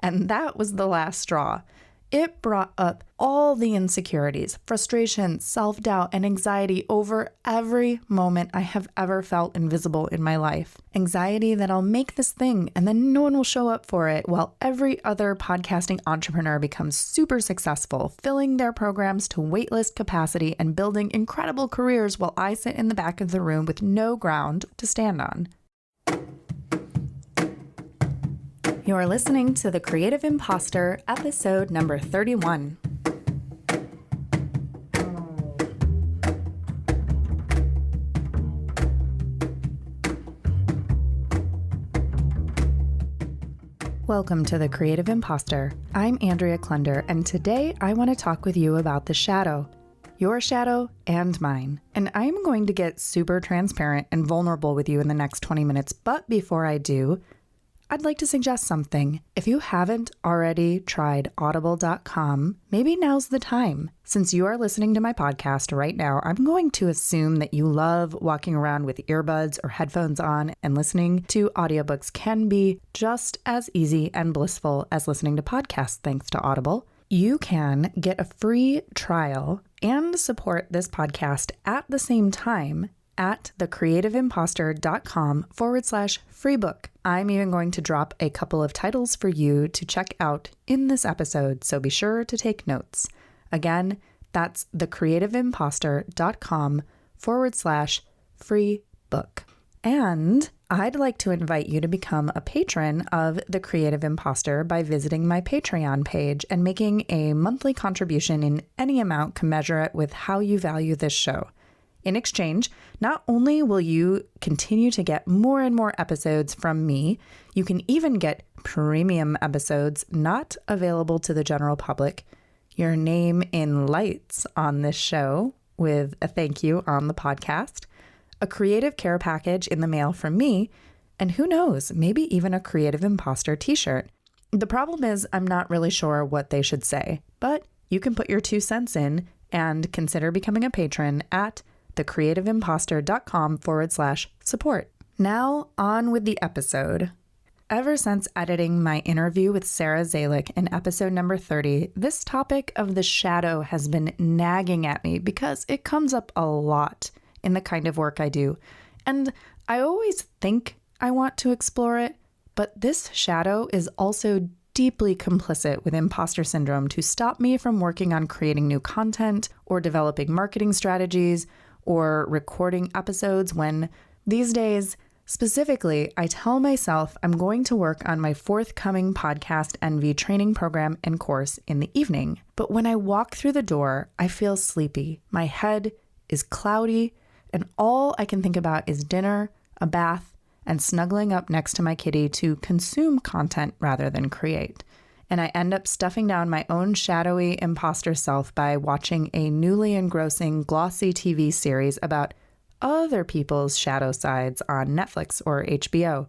And that was the last straw. It brought up all the insecurities, frustration, self-doubt, and anxiety over every moment I have ever felt invisible in my life. Anxiety that I'll make this thing and then no one will show up for it, while every other podcasting entrepreneur becomes super successful, filling their programs to waitlist capacity and building incredible careers while I sit in the back of the room with no ground to stand on. You're listening to The Creative Imposter, episode number 31. Welcome to The Creative Imposter. I'm Andrea Klunder, and today I want to talk with you about the shadow. Your shadow and mine. And I'm going to get super transparent and vulnerable with you in the next 20 minutes, but before I do, I'd like to suggest something. If you haven't already tried audible.com, maybe now's the time. Since you are listening to my podcast right now, I'm going to assume that you love walking around with earbuds or headphones on, and listening to audiobooks can be just as easy and blissful as listening to podcasts thanks to Audible. You can get a free trial and support this podcast at the same time at thecreativeimposter.com/free book. I'm even going to drop a couple of titles for you to check out in this episode, so be sure to take notes. Again, that's thecreativeimposter.com/free book. And I'd like to invite you to become a patron of The Creative Imposter by visiting my Patreon page and making a monthly contribution in any amount commensurate with how you value this show. In exchange, not only will you continue to get more and more episodes from me, you can even get premium episodes not available to the general public, your name in lights on this show with a thank you on the podcast, a creative care package in the mail from me, and who knows, maybe even a Creative Imposter t-shirt. The problem is I'm not really sure what they should say, but you can put your 2 cents in and consider becoming a patron at thecreativeimposter.com/support. Now on with the episode. Ever since editing my interview with Sarah Zalick in episode number 30, this topic of the shadow has been nagging at me because it comes up a lot in the kind of work I do. And I always think I want to explore it, but this shadow is also deeply complicit with imposter syndrome to stop me from working on creating new content or developing marketing strategies or recording episodes when, these days, specifically, I tell myself I'm going to work on my forthcoming Podcast Envy training program and course in the evening. But when I walk through the door, I feel sleepy. My head is cloudy, and all I can think about is dinner, a bath, and snuggling up next to my kitty to consume content rather than create. And I end up stuffing down my own shadowy imposter self by watching a newly engrossing glossy TV series about other people's shadow sides on Netflix or HBO.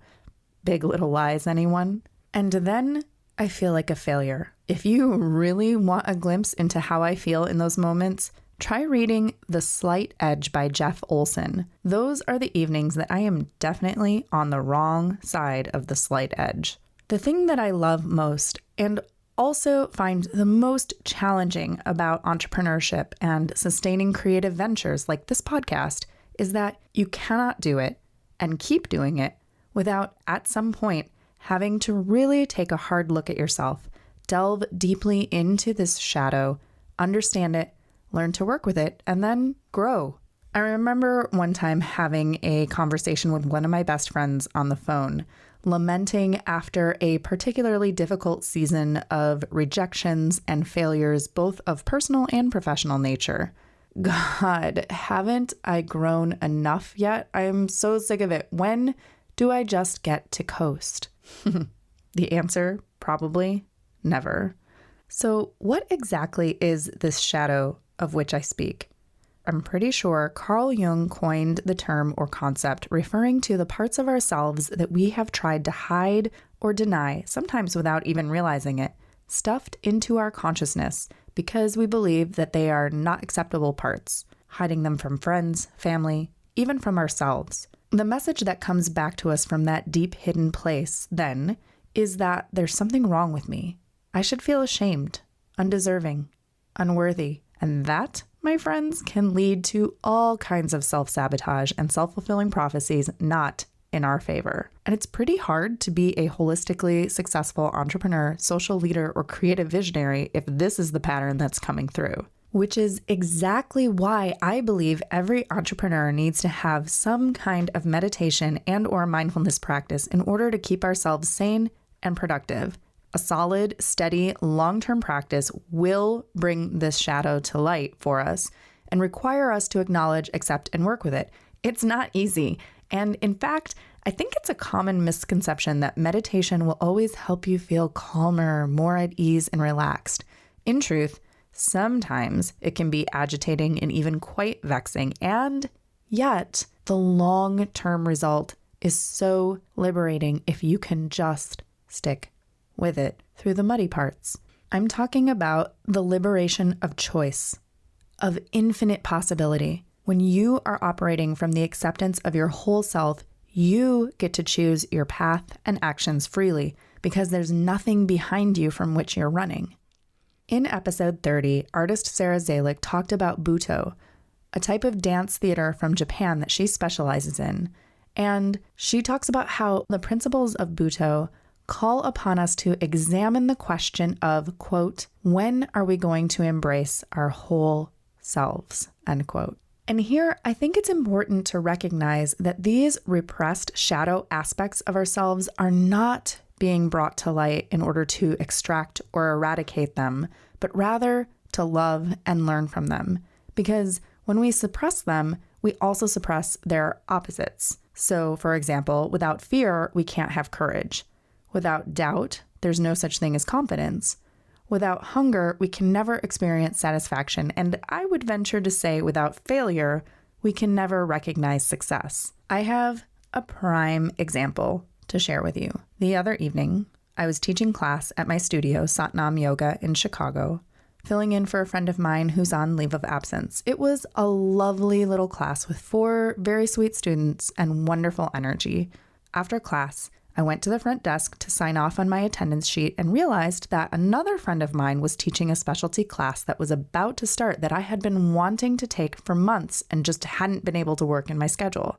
Big Little Lies, anyone? And then I feel like a failure. If you really want a glimpse into how I feel in those moments, try reading The Slight Edge by Jeff Olson. Those are the evenings that I am definitely on the wrong side of the slight edge. The thing that I love most and also find the most challenging about entrepreneurship and sustaining creative ventures like this podcast is that you cannot do it and keep doing it without, at some point, having to really take a hard look at yourself, delve deeply into this shadow, understand it, learn to work with it, and then grow. I remember one time having a conversation with one of my best friends on the phone, lamenting after a particularly difficult season of rejections and failures, both of personal and professional nature. God, haven't I grown enough yet? I'm so sick of it. When do I just get to coast? The answer, probably never. So what exactly is this shadow of which I speak? I'm pretty sure Carl Jung coined the term or concept referring to the parts of ourselves that we have tried to hide or deny, sometimes without even realizing it, stuffed into our consciousness because we believe that they are not acceptable parts, hiding them from friends, family, even from ourselves. The message that comes back to us from that deep hidden place, then, is that there's something wrong with me. I should feel ashamed, undeserving, unworthy. And that, my friends, can lead to all kinds of self-sabotage and self-fulfilling prophecies not in our favor. And it's pretty hard to be a holistically successful entrepreneur, social leader, or creative visionary if this is the pattern that's coming through. Which is exactly why I believe every entrepreneur needs to have some kind of meditation and or mindfulness practice in order to keep ourselves sane and productive. A solid, steady, long-term practice will bring this shadow to light for us and require us to acknowledge, accept, and work with it. It's not easy. And in fact, I think it's a common misconception that meditation will always help you feel calmer, more at ease, and relaxed. In truth, sometimes it can be agitating and even quite vexing, and yet the long-term result is so liberating if you can just stick with it through the muddy parts. I'm talking about the liberation of choice, of infinite possibility. When you are operating from the acceptance of your whole self, you get to choose your path and actions freely because there's nothing behind you from which you're running. In episode 30, artist Sarah Zalick talked about Buto, a type of dance theater from Japan that she specializes in. And she talks about how the principles of Buto call upon us to examine the question of, quote, when are we going to embrace our whole selves, end quote. And here, I think it's important to recognize that these repressed shadow aspects of ourselves are not being brought to light in order to extract or eradicate them, but rather to love and learn from them. Because when we suppress them, we also suppress their opposites. So, for example, without fear, we can't have courage. Without doubt, there's no such thing as confidence. Without hunger, we can never experience satisfaction. And I would venture to say without failure, we can never recognize success. I have a prime example to share with you. The other evening, I was teaching class at my studio, Satnam Yoga in Chicago, filling in for a friend of mine who's on leave of absence. It was a lovely little class with 4 very sweet students and wonderful energy. After class, I went to the front desk to sign off on my attendance sheet and realized that another friend of mine was teaching a specialty class that was about to start that I had been wanting to take for months and just hadn't been able to work in my schedule.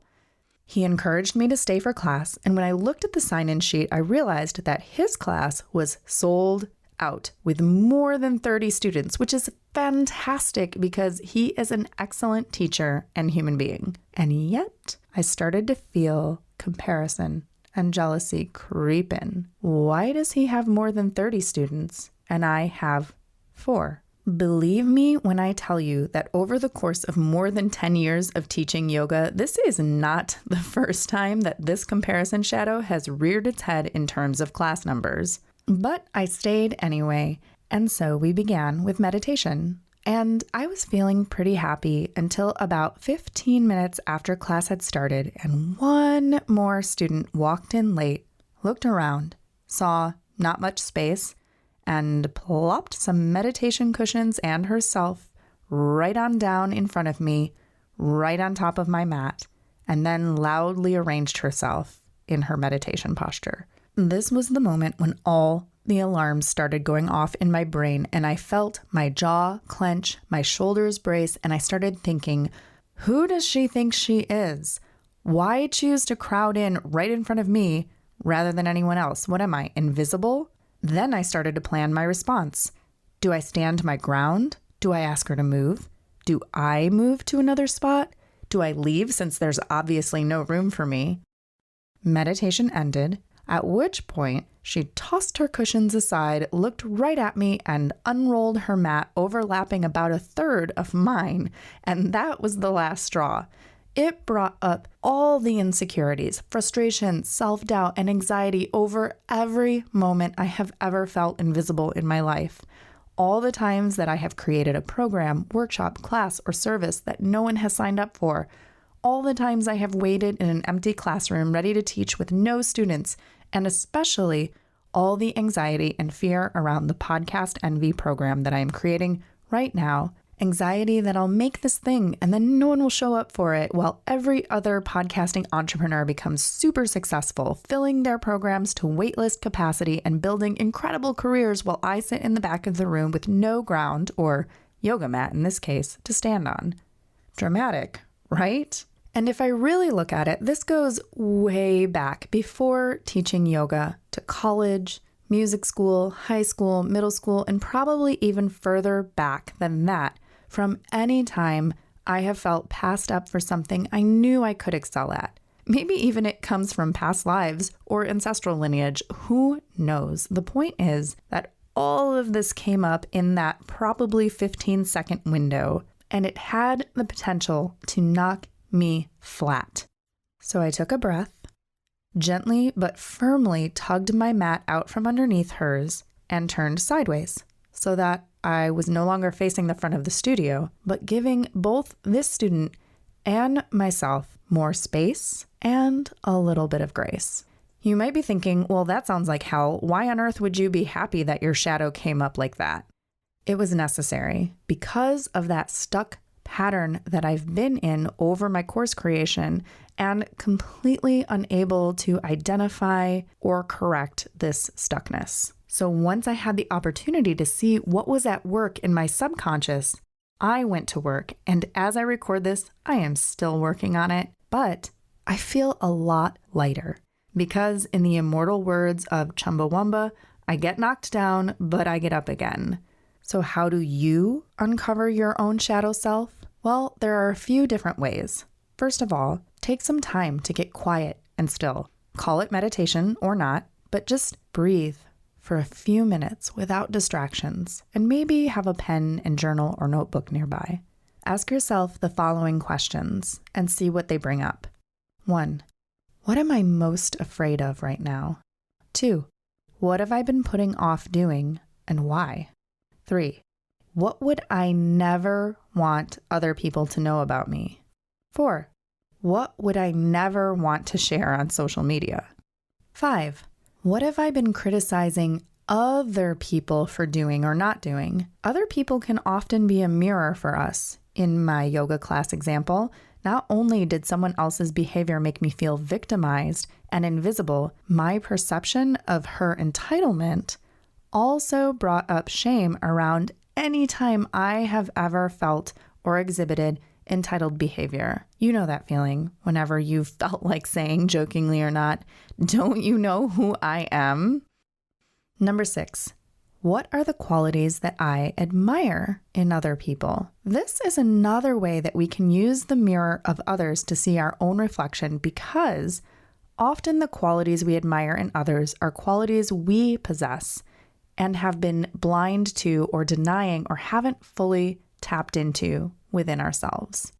He encouraged me to stay for class, and when I looked at the sign-in sheet, I realized that his class was sold out with more than 30 students, which is fantastic because he is an excellent teacher and human being. And yet, I started to feel comparison and jealousy creep in. Why does he have more than 30 students and I have 4? Believe me when I tell you that over the course of more than 10 years of teaching yoga, this is not the first time that this comparison shadow has reared its head in terms of class numbers. But I stayed anyway, and so we began with meditation. And I was feeling pretty happy until about 15 minutes after class had started, and one more student walked in late, looked around, saw not much space, and plopped some meditation cushions and herself right on down in front of me, right on top of my mat, and then loudly arranged herself in her meditation posture. This was the moment when all the alarms started going off in my brain, and I felt my jaw clench, my shoulders brace, and I started thinking, who does she think she is? Why choose to crowd in right in front of me rather than anyone else? What am I, invisible? Then I started to plan my response. Do I stand my ground? Do I ask her to move? Do I move to another spot? Do I leave since there's obviously no room for me? Meditation ended, at which point she tossed her cushions aside, looked right at me, and unrolled her mat, overlapping about a third of mine. And that was the last straw. It brought up all the insecurities, frustration, self-doubt, and anxiety over every moment I have ever felt invisible in my life. All the times that I have created a program, workshop, class, or service that no one has signed up for. All the times I have waited in an empty classroom ready to teach with no students, and especially all the anxiety and fear around the Podcast Envy program that I am creating right now Anxiety that I'll make this thing and then no one will show up for it, while every other podcasting entrepreneur becomes super successful, filling their programs to waitlist capacity and building incredible careers, while I sit in the back of the room with no ground, or yoga mat in this case, to stand on. Dramatic, right? And if I really look at it, this goes way back before teaching yoga, to college, music school, high school, middle school, and probably even further back than that, from any time I have felt passed up for something I knew I could excel at. Maybe even it comes from past lives or ancestral lineage. Who knows? The point is that all of this came up in that probably 15-second window, and it had the potential to knock me flat. So I took a breath, gently but firmly tugged my mat out from underneath hers, and turned sideways so that I was no longer facing the front of the studio, but giving both this student and myself more space and a little bit of grace. You might be thinking, well, that sounds like hell. Why on earth would you be happy that your shadow came up like that? It was necessary because of that stuck pattern that I've been in over my course creation and completely unable to identify or correct this stuckness. So once I had the opportunity to see what was at work in my subconscious, I went to work. And as I record this, I am still working on it, but I feel a lot lighter because, in the immortal words of Chumbawamba, I get knocked down, but I get up again. So how do you uncover your own shadow self? Well, there are a few different ways. First of all, take some time to get quiet and still. Call it meditation or not, but just breathe for a few minutes without distractions, and maybe have a pen and journal or notebook nearby. Ask yourself the following questions and see what they bring up. 1. What am I most afraid of right now? 2. What have I been putting off doing and why? 3. What would I never want other people to know about me? 4. What would I never want to share on social media? 5. What have I been criticizing other people for doing or not doing? Other people can often be a mirror for us. In my yoga class example, not only did someone else's behavior make me feel victimized and invisible, my perception of her entitlement also brought up shame around any time I have ever felt or exhibited entitled behavior. You know that feeling whenever you've felt like saying, jokingly or not, "Don't you know who I am?" Number 6, what are the qualities that I admire in other people? This is another way that we can use the mirror of others to see our own reflection, because often the qualities we admire in others are qualities we possess and have been blind to or denying or haven't fully tapped into within ourselves.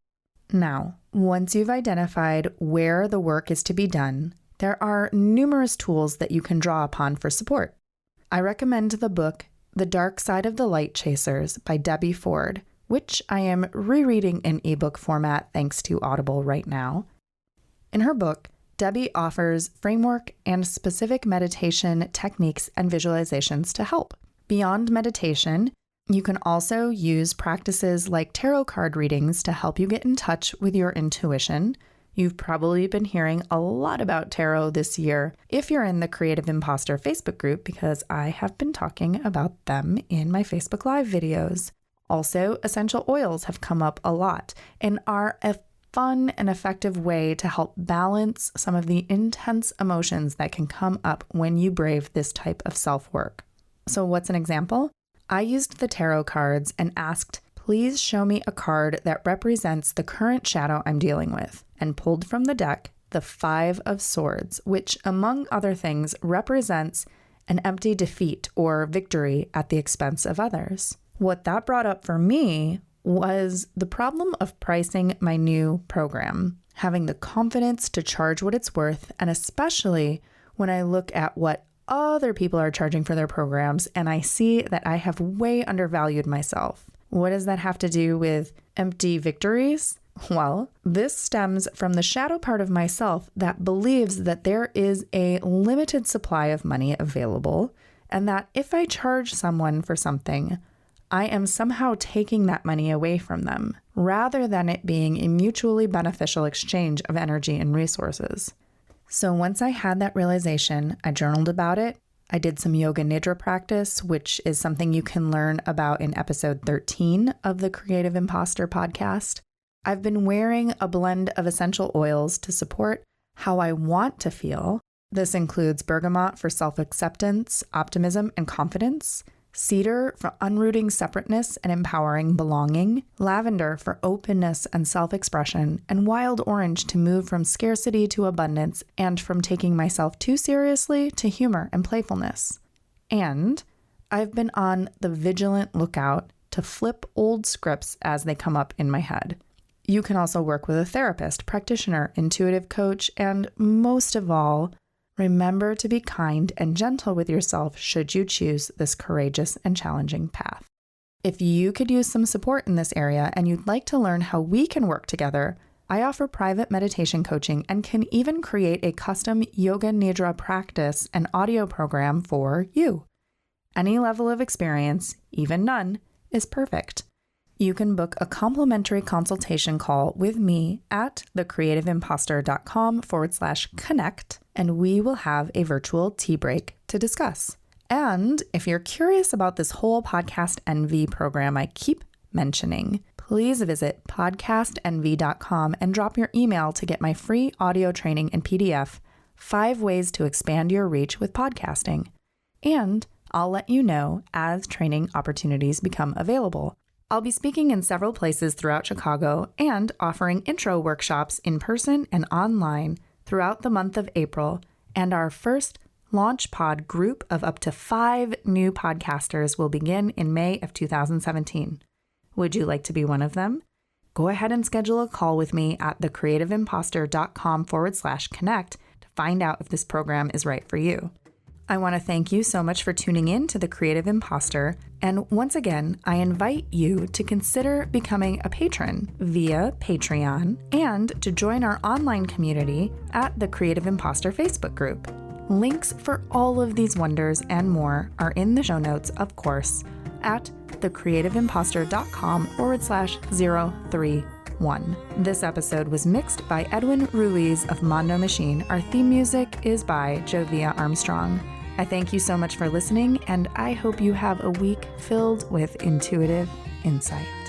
Now, once you've identified where the work is to be done, there are numerous tools that you can draw upon for support. I recommend the book, The Dark Side of the Light Chasers by Debbie Ford, which I am rereading in ebook format thanks to Audible right now. In her book, Debbie offers framework and specific meditation techniques and visualizations to help. Beyond meditation, you can also use practices like tarot card readings to help you get in touch with your intuition. You've probably been hearing a lot about tarot this year if you're in the Creative Imposter Facebook group, because I have been talking about them in my Facebook Live videos. Also, essential oils have come up a lot and are a fun and effective way to help balance some of the intense emotions that can come up when you brave this type of self-work. So what's an example? I used the tarot cards and asked, please show me a card that represents the current shadow I'm dealing with, and pulled from the deck the 5 of Swords, which, among other things, represents an empty defeat or victory at the expense of others. What that brought up for me was the problem of pricing my new program, having the confidence to charge what it's worth, and especially when I look at what other people are charging for their programs and I see that I have way undervalued myself. What does that have to do with empty victories? Well, this stems from the shadow part of myself that believes that there is a limited supply of money available, and that if I charge someone for something, I am somehow taking that money away from them, rather than it being a mutually beneficial exchange of energy and resources. So once I had that realization, I journaled about it. I did some yoga nidra practice, which is something you can learn about in episode 13 of the Creative Imposter podcast. I've been wearing a blend of essential oils to support how I want to feel. This includes bergamot for self-acceptance, optimism, and confidence, cedar for unrooting separateness and empowering belonging, lavender for openness and self-expression, and wild orange to move from scarcity to abundance and from taking myself too seriously to humor and playfulness. And I've been on the vigilant lookout to flip old scripts as they come up in my head. You can also work with a therapist, practitioner, intuitive coach, and most of all, remember to be kind and gentle with yourself should you choose this courageous and challenging path. If you could use some support in this area and you'd like to learn how we can work together, I offer private meditation coaching and can even create a custom yoga nidra practice and audio program for you. Any level of experience, even none, is perfect. You can book a complimentary consultation call with me at thecreativeimposter.com/connect, and we will have a virtual tea break to discuss. And if you're curious about this whole Podcast Envy program I keep mentioning, please visit podcastenvy.com and drop your email to get my free audio training and PDF, 5 ways to expand your reach with podcasting. And I'll let you know as training opportunities become available. I'll be speaking in several places throughout Chicago and offering intro workshops in person and online throughout the month of April, and our first Launch Pod group of up to 5 new podcasters will begin in May of 2017. Would you like to be one of them? Go ahead and schedule a call with me at thecreativeimposter.com/connect to find out if this program is right for you. I want to thank you so much for tuning in to The Creative Imposter, and once again, I invite you to consider becoming a patron via Patreon and to join our online community at the Creative Imposter Facebook group. Links for all of these wonders and more are in the show notes, of course, at thecreativeimposter.com/031. This episode was mixed by Edwin Ruiz of Mondo Machine. Our theme music is by Jovia Armstrong. I thank you so much for listening, and I hope you have a week filled with intuitive insight.